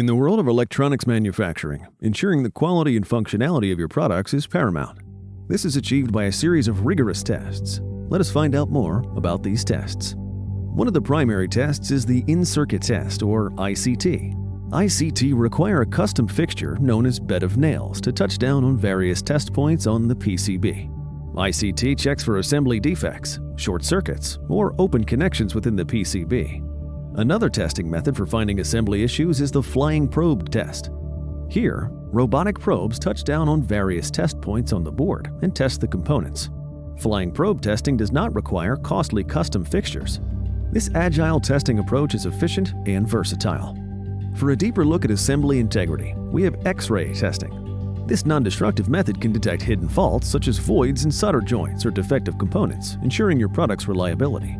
In the world of electronics manufacturing, ensuring the quality and functionality of your products is paramount. This is achieved by a series of rigorous tests. Let us find out more about these tests. One of the primary tests is the in-circuit test, or ICT. ICT require a custom fixture known as bed of nails to touch down on various test points on the PCB. ICT checks for assembly defects, short circuits, or open connections within the PCB. Another testing method for finding assembly issues is the flying probe test. Here, robotic probes touch down on various test points on the board and test the components. Flying probe testing does not require costly custom fixtures. This agile testing approach is efficient and versatile. For a deeper look at assembly integrity, we have X-ray testing. This non-destructive method can detect hidden faults such as voids in solder joints or defective components, ensuring your product's reliability.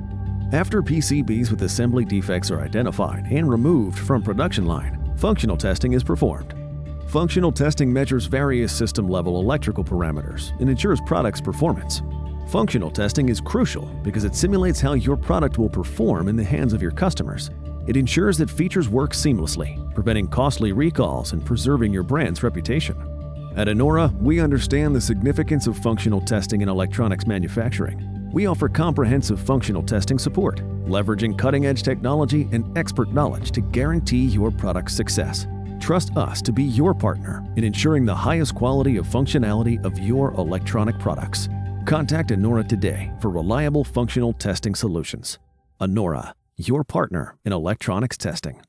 After PCBs with assembly defects are identified and removed from production line, functional testing is performed. Functional testing measures various system-level electrical parameters and ensures product's performance. Functional testing is crucial because it simulates how your product will perform in the hands of your customers. It ensures that features work seamlessly, preventing costly recalls and preserving your brand's reputation. At Anora, we understand the significance of functional testing in electronics manufacturing. We offer comprehensive functional testing support, leveraging cutting-edge technology and expert knowledge to guarantee your product's success. Trust us to be your partner in ensuring the highest quality of functionality of your electronic products. Contact Anora today for reliable functional testing solutions. Anora, your partner in electronics testing.